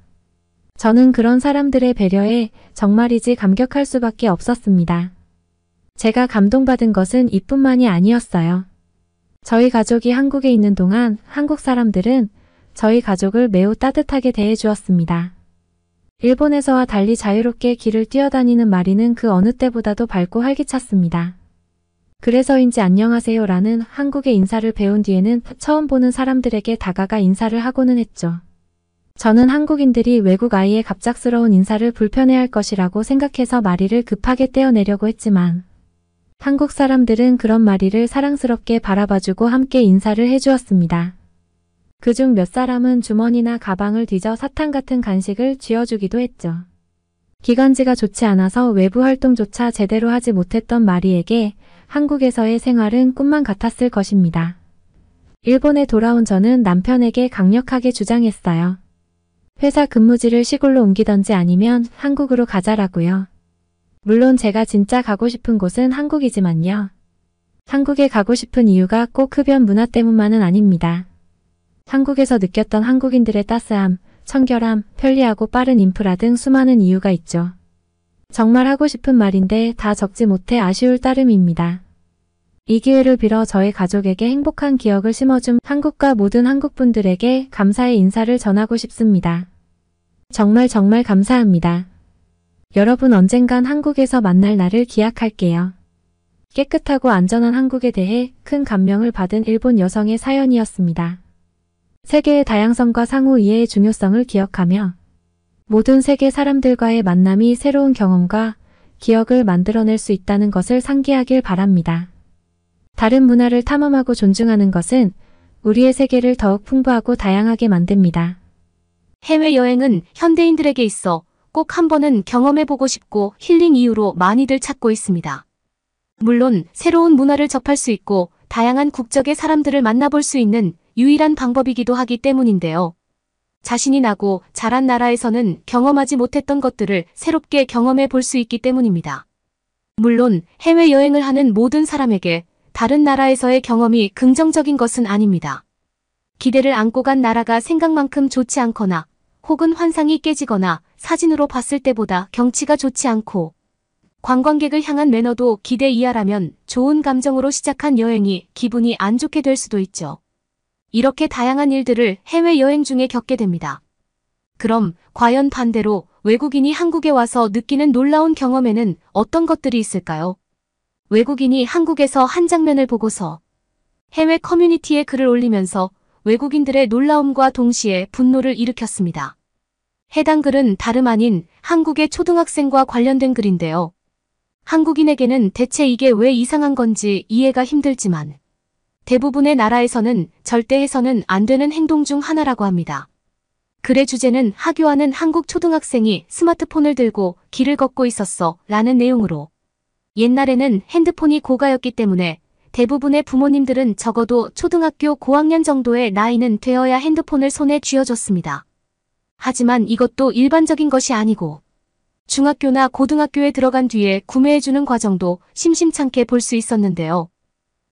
저는 그런 사람들의 배려에 정말이지 감격할 수밖에 없었습니다. 제가 감동받은 것은 이뿐만이 아니었어요. 저희 가족이 한국에 있는 동안 한국 사람들은 저희 가족을 매우 따뜻하게 대해주었습니다. 일본에서와 달리 자유롭게 길을 뛰어다니는 마리는 그 어느 때보다도 밝고 활기찼습니다. 그래서인지 안녕하세요라는 한국의 인사를 배운 뒤에는 처음 보는 사람들에게 다가가 인사를 하고는 했죠. 저는 한국인들이 외국 아이의 갑작스러운 인사를 불편해할 것이라고 생각해서 마리를 급하게 떼어내려고 했지만 한국 사람들은 그런 마리를 사랑스럽게 바라봐주고 함께 인사를 해주었습니다. 그중 몇 사람은 주머니나 가방을 뒤져 사탕 같은 간식을 쥐어주기도 했죠. 기관지가 좋지 않아서 외부 활동조차 제대로 하지 못했던 마리에게 한국에서의 생활은 꿈만 같았을 것입니다. 일본에 돌아온 저는 남편에게 강력하게 주장했어요. 회사 근무지를 시골로 옮기던지 아니면 한국으로 가자라고요. 물론 제가 진짜 가고 싶은 곳은 한국이지만요. 한국에 가고 싶은 이유가 꼭 흡연 문화 때문만은 아닙니다. 한국에서 느꼈던 한국인들의 따스함, 청결함, 편리하고 빠른 인프라 등 수많은 이유가 있죠. 정말 하고 싶은 말인데 다 적지 못해 아쉬울 따름입니다. 이 기회를 빌어 저의 가족에게 행복한 기억을 심어준 한국과 모든 한국분들에게 감사의 인사를 전하고 싶습니다. 정말 감사합니다. 여러분, 언젠간 한국에서 만날 날을 기약할게요. 깨끗하고 안전한 한국에 대해 큰 감명을 받은 일본 여성의 사연이었습니다. 세계의 다양성과 상호 이해의 중요성을 기억하며 모든 세계 사람들과의 만남이 새로운 경험과 기억을 만들어낼 수 있다는 것을 상기하길 바랍니다. 다른 문화를 탐험하고 존중하는 것은 우리의 세계를 더욱 풍부하고 다양하게 만듭니다. 해외여행은 현대인들에게 있어 꼭 한 번은 경험해보고 싶고 힐링 이유로 많이들 찾고 있습니다. 물론 새로운 문화를 접할 수 있고 다양한 국적의 사람들을 만나볼 수 있는 유일한 방법이기도 하기 때문인데요. 자신이 나고 자란 나라에서는 경험하지 못했던 것들을 새롭게 경험해 볼 수 있기 때문입니다. 물론 해외여행을 하는 모든 사람에게 다른 나라에서의 경험이 긍정적인 것은 아닙니다. 기대를 안고 간 나라가 생각만큼 좋지 않거나 혹은 환상이 깨지거나 사진으로 봤을 때보다 경치가 좋지 않고 관광객을 향한 매너도 기대 이하라면 좋은 감정으로 시작한 여행이 기분이 안 좋게 될 수도 있죠. 이렇게 다양한 일들을 해외여행 중에 겪게 됩니다. 그럼 과연 반대로 외국인이 한국에 와서 느끼는 놀라운 경험에는 어떤 것들이 있을까요? 외국인이 한국에서 한 장면을 보고서 해외 커뮤니티에 글을 올리면서 외국인들의 놀라움과 동시에 분노를 일으켰습니다. 해당 글은 다름 아닌 한국의 초등학생과 관련된 글인데요. 한국인에게는 대체 이게 왜 이상한 건지 이해가 힘들지만 대부분의 나라에서는 절대 해서는 안 되는 행동 중 하나라고 합니다. 글의 주제는 하교하는 한국 초등학생이 스마트폰을 들고 길을 걷고 있었어 라는 내용으로 옛날에는 핸드폰이 고가였기 때문에 대부분의 부모님들은 적어도 초등학교 고학년 정도의 나이는 되어야 핸드폰을 손에 쥐어줬습니다. 하지만 이것도 일반적인 것이 아니고 중학교나 고등학교에 들어간 뒤에 구매해주는 과정도 심심찮게 볼 수 있었는데요.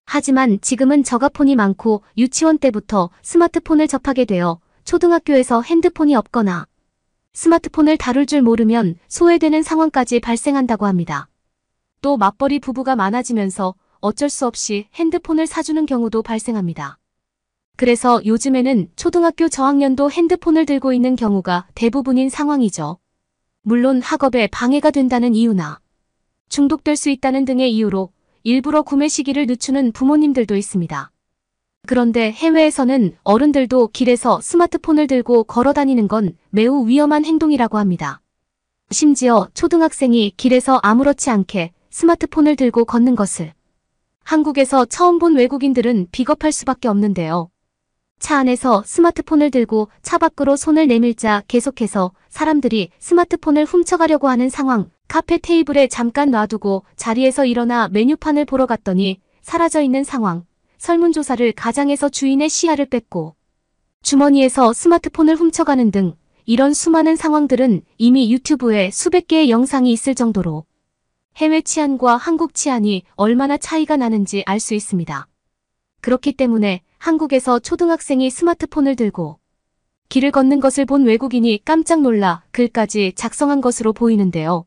하지만 지금은 저가폰이 많고 유치원 때부터 스마트폰을 접하게 되어 초등학교에서 핸드폰이 없거나 스마트폰을 다룰 줄 모르면 소외되는 상황까지 발생한다고 합니다. 또 맞벌이 부부가 많아지면서 어쩔 수 없이 핸드폰을 사주는 경우도 발생합니다. 그래서 요즘에는 초등학교 저학년도 핸드폰을 들고 있는 경우가 대부분인 상황이죠. 물론 학업에 방해가 된다는 이유나 중독될 수 있다는 등의 이유로 일부러 구매 시기를 늦추는 부모님들도 있습니다. 그런데 해외에서는 어른들도 길에서 스마트폰을 들고 걸어 다니는 건 매우 위험한 행동이라고 합니다. 심지어 초등학생이 길에서 아무렇지 않게 스마트폰을 들고 걷는 것을 한국에서 처음 본 외국인들은 비겁할 수밖에 없는데요. 차 안에서 스마트폰을 들고 차 밖으로 손을 내밀자 계속해서 사람들이 스마트폰을 훔쳐가려고 하는 상황. 카페 테이블에 잠깐 놔두고 자리에서 일어나 메뉴판을 보러 갔더니 사라져 있는 상황. 설문조사를 가장해서 주인의 시야를 뺏고 주머니에서 스마트폰을 훔쳐가는 등 이런 수많은 상황들은 이미 유튜브에 수백 개의 영상이 있을 정도로 해외 치안과 한국 치안이 얼마나 차이가 나는지 알 수 있습니다. 그렇기 때문에 한국에서 초등학생이 스마트폰을 들고 길을 걷는 것을 본 외국인이 깜짝 놀라 글까지 작성한 것으로 보이는데요.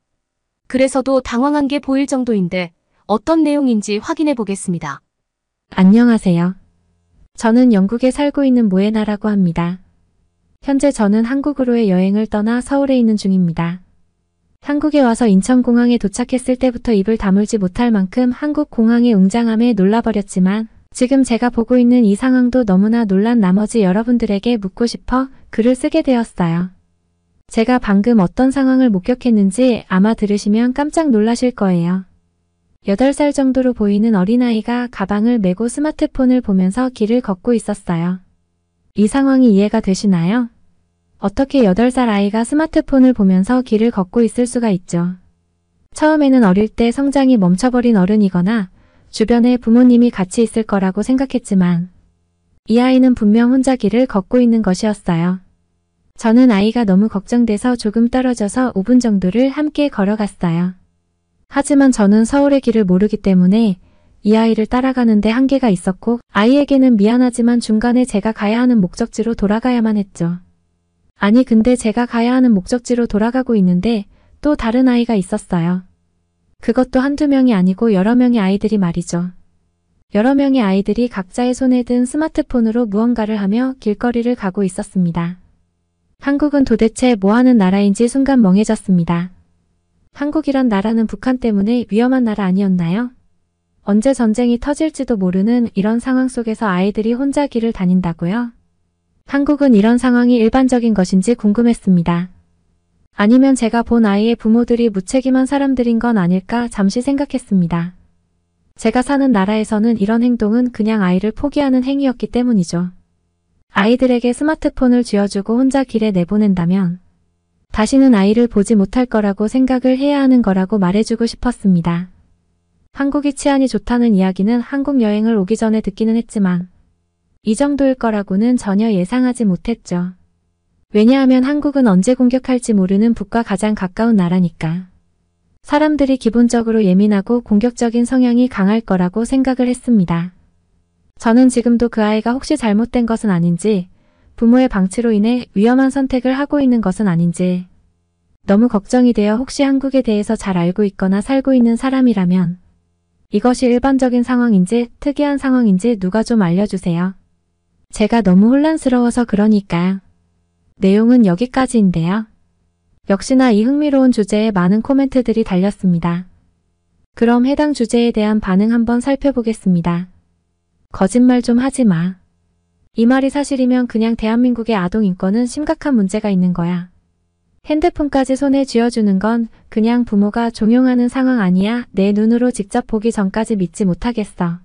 그래서도 당황한 게 보일 정도인데 어떤 내용인지 확인해 보겠습니다. 안녕하세요. 저는 영국에 살고 있는 모에나라고 합니다. 현재 저는 한국으로의 여행을 떠나 서울에 있는 중입니다. 한국에 와서 인천공항에 도착했을 때부터 입을 다물지 못할 만큼 한국 공항의 웅장함에 놀라버렸지만 지금 제가 보고 있는 이 상황도 너무나 놀란 나머지 여러분들에게 묻고 싶어 글을 쓰게 되었어요. 제가 방금 어떤 상황을 목격했는지 아마 들으시면 깜짝 놀라실 거예요. 8살 정도로 보이는 어린아이가 가방을 메고 스마트폰을 보면서 길을 걷고 있었어요. 이 상황이 이해가 되시나요? 어떻게 8살 아이가 스마트폰을 보면서 길을 걷고 있을 수가 있죠. 처음에는 어릴 때 성장이 멈춰버린 어른이거나 주변에 부모님이 같이 있을 거라고 생각했지만 이 아이는 분명 혼자 길을 걷고 있는 것이었어요. 저는 아이가 너무 걱정돼서 조금 떨어져서 5분 정도를 함께 걸어갔어요. 하지만 저는 서울의 길을 모르기 때문에 이 아이를 따라가는데 한계가 있었고 아이에게는 미안하지만 중간에 제가 가야 하는 목적지로 돌아가야만 했죠. 아니 근데 제가 가야 하는 목적지로 돌아가고 있는데 또 다른 아이가 있었어요. 그것도 한두 명이 아니고 여러 명의 아이들이 말이죠. 여러 명의 아이들이 각자의 손에 든 스마트폰으로 무언가를 하며 길거리를 가고 있었습니다. 한국은 도대체 뭐 하는 나라인지 순간 멍해졌습니다. 한국이란 나라는 북한 때문에 위험한 나라 아니었나요? 언제 전쟁이 터질지도 모르는 이런 상황 속에서 아이들이 혼자 길을 다닌다고요? 한국은 이런 상황이 일반적인 것인지 궁금했습니다. 아니면 제가 본 아이의 부모들이 무책임한 사람들인 건 아닐까 잠시 생각했습니다. 제가 사는 나라에서는 이런 행동은 그냥 아이를 포기하는 행위였기 때문이죠. 아이들에게 스마트폰을 쥐어주고 혼자 길에 내보낸다면 다시는 아이를 보지 못할 거라고 생각을 해야 하는 거라고 말해주고 싶었습니다. 한국이 치안이 좋다는 이야기는 한국 여행을 오기 전에 듣기는 했지만 이 정도일 거라고는 전혀 예상하지 못했죠. 왜냐하면 한국은 언제 공격할지 모르는 북과 가장 가까운 나라니까. 사람들이 기본적으로 예민하고 공격적인 성향이 강할 거라고 생각을 했습니다. 저는 지금도 그 아이가 혹시 잘못된 것은 아닌지, 부모의 방치로 인해 위험한 선택을 하고 있는 것은 아닌지 너무 걱정이 되어 혹시 한국에 대해서 잘 알고 있거나 살고 있는 사람이라면 이것이 일반적인 상황인지 특이한 상황인지 누가 좀 알려주세요. 제가 너무 혼란스러워서 그러니까요. 내용은 여기까지인데요. 역시나 이 흥미로운 주제에 많은 코멘트들이 달렸습니다. 그럼 해당 주제에 대한 반응 한번 살펴보겠습니다. 거짓말 좀 하지 마. 이 말이 사실이면 그냥 대한민국의 아동 인권은 심각한 문제가 있는 거야. 핸드폰까지 손에 쥐어주는 건 그냥 부모가 종용하는 상황 아니야. 내 눈으로 직접 보기 전까지 믿지 못하겠어.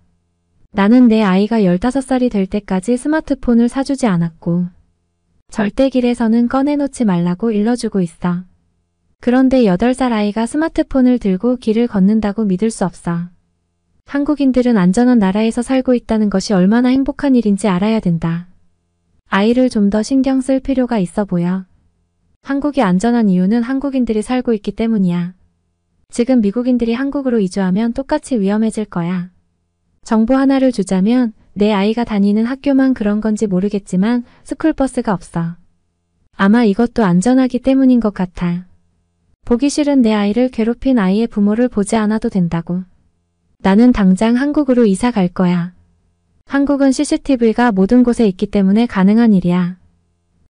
나는 내 아이가 15살이 될 때까지 스마트폰을 사주지 않았고 절대 길에서는 꺼내놓지 말라고 일러주고 있어. 그런데 8살 아이가 스마트폰을 들고 길을 걷는다고 믿을 수 없어. 한국인들은 안전한 나라에서 살고 있다는 것이 얼마나 행복한 일인지 알아야 된다. 아이를 좀 더 신경 쓸 필요가 있어 보여. 한국이 안전한 이유는 한국인들이 살고 있기 때문이야. 지금 미국인들이 한국으로 이주하면 똑같이 위험해질 거야. 정보 하나를 주자면 내 아이가 다니는 학교만 그런 건지 모르겠지만 스쿨버스가 없어. 아마 이것도 안전하기 때문인 것 같아. 보기 싫은 내 아이를 괴롭힌 아이의 부모를 보지 않아도 된다고. 나는 당장 한국으로 이사 갈 거야. 한국은 CCTV가 모든 곳에 있기 때문에 가능한 일이야.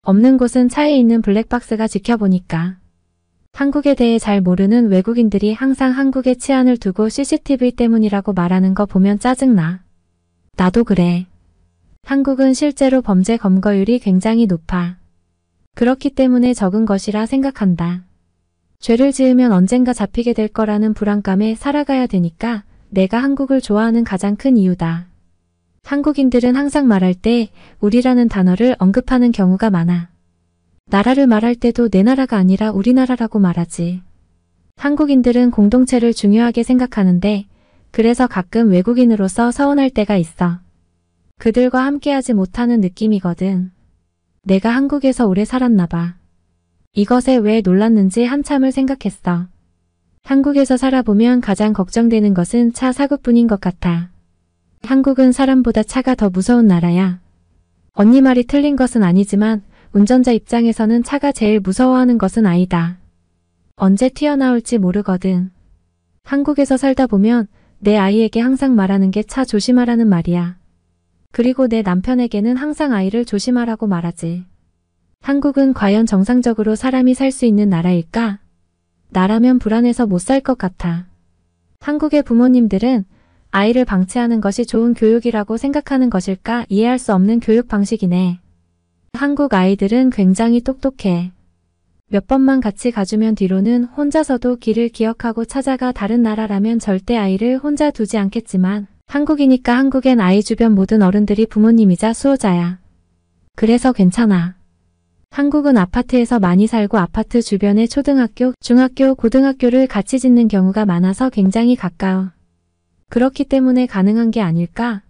없는 곳은 차에 있는 블랙박스가 지켜보니까. 한국에 대해 잘 모르는 외국인들이 항상 한국의 치안을 두고 CCTV 때문이라고 말하는 거 보면 짜증나. 나도 그래. 한국은 실제로 범죄 검거율이 굉장히 높아. 그렇기 때문에 적은 것이라 생각한다. 죄를 지으면 언젠가 잡히게 될 거라는 불안감에 살아가야 되니까 내가 한국을 좋아하는 가장 큰 이유다. 한국인들은 항상 말할 때 우리라는 단어를 언급하는 경우가 많아. 나라를 말할 때도 내 나라가 아니라 우리나라라고 말하지. 한국인들은 공동체를 중요하게 생각하는데 그래서 가끔 외국인으로서 서운할 때가 있어. 그들과 함께하지 못하는 느낌이거든. 내가 한국에서 오래 살았나 봐. 이것에 왜 놀랐는지 한참을 생각했어. 한국에서 살아보면 가장 걱정되는 것은 차 사고뿐인 것 같아. 한국은 사람보다 차가 더 무서운 나라야. 언니 말이 틀린 것은 아니지만 운전자 입장에서는 차가 제일 무서워하는 것은 아니다. 언제 튀어나올지 모르거든. 한국에서 살다 보면 내 아이에게 항상 말하는 게 차 조심하라는 말이야. 그리고 내 남편에게는 항상 아이를 조심하라고 말하지. 한국은 과연 정상적으로 사람이 살 수 있는 나라일까? 나라면 불안해서 못 살 것 같아. 한국의 부모님들은 아이를 방치하는 것이 좋은 교육이라고 생각하는 것일까 이해할 수 없는 교육 방식이네. 한국 아이들은 굉장히 똑똑해. 몇 번만 같이 가주면 뒤로는 혼자서도 길을 기억하고 찾아가. 다른 나라라면 절대 아이를 혼자 두지 않겠지만 한국이니까 한국엔 아이 주변 모든 어른들이 부모님이자 수호자야. 그래서 괜찮아. 한국은 아파트에서 많이 살고 아파트 주변에 초등학교, 중학교, 고등학교를 같이 짓는 경우가 많아서 굉장히 가까워. 그렇기 때문에 가능한 게 아닐까?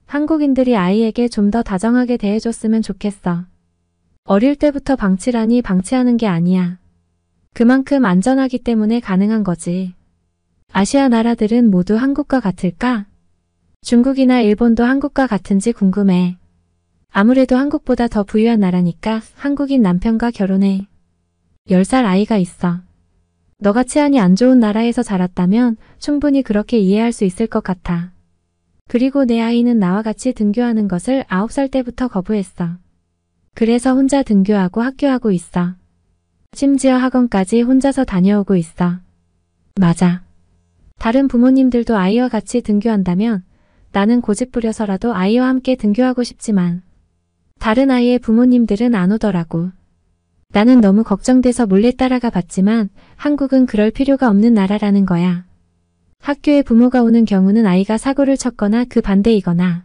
한국인들이 아이에게 좀 더 다정하게 대해줬으면 좋겠어. 어릴 때부터 방치라니 방치하는 게 아니야. 그만큼 안전하기 때문에 가능한 거지. 아시아 나라들은 모두 한국과 같을까? 중국이나 일본도 한국과 같은지 궁금해. 아무래도 한국보다 더 부유한 나라니까 한국인 남편과 결혼해. 10살 아이가 있어. 너가 치안이 안 좋은 나라에서 자랐다면 충분히 그렇게 이해할 수 있을 것 같아. 그리고 내 아이는 나와 같이 등교하는 것을 9살 때부터 거부했어. 그래서 혼자 등교하고 학교하고 있어. 심지어 학원까지 혼자서 다녀오고 있어. 맞아. 다른 부모님들도 아이와 같이 등교한다면 나는 고집부려서라도 아이와 함께 등교하고 싶지만 다른 아이의 부모님들은 안 오더라고. 나는 너무 걱정돼서 몰래 따라가 봤지만 한국은 그럴 필요가 없는 나라라는 거야. 학교에 부모가 오는 경우는 아이가 사고를 쳤거나 그 반대이거나.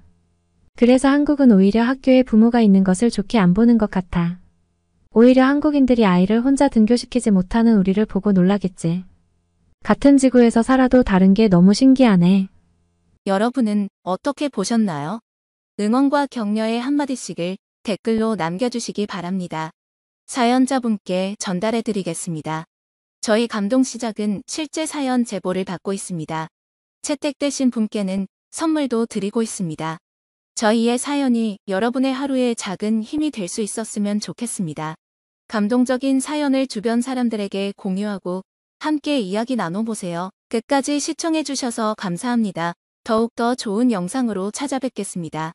그래서 한국은 오히려 학교에 부모가 있는 것을 좋게 안 보는 것 같아. 오히려 한국인들이 아이를 혼자 등교시키지 못하는 우리를 보고 놀라겠지. 같은 지구에서 살아도 다른 게 너무 신기하네. 여러분은 어떻게 보셨나요? 응원과 격려의 한마디씩을 댓글로 남겨주시기 바랍니다. 사연자분께 전달해 드리겠습니다. 저희 감동시작은 실제 사연 제보를 받고 있습니다. 채택되신 분께는 선물도 드리고 있습니다. 저희의 사연이 여러분의 하루에 작은 힘이 될 수 있었으면 좋겠습니다. 감동적인 사연을 주변 사람들에게 공유하고 함께 이야기 나눠보세요. 끝까지 시청해주셔서 감사합니다. 더욱더 좋은 영상으로 찾아뵙겠습니다.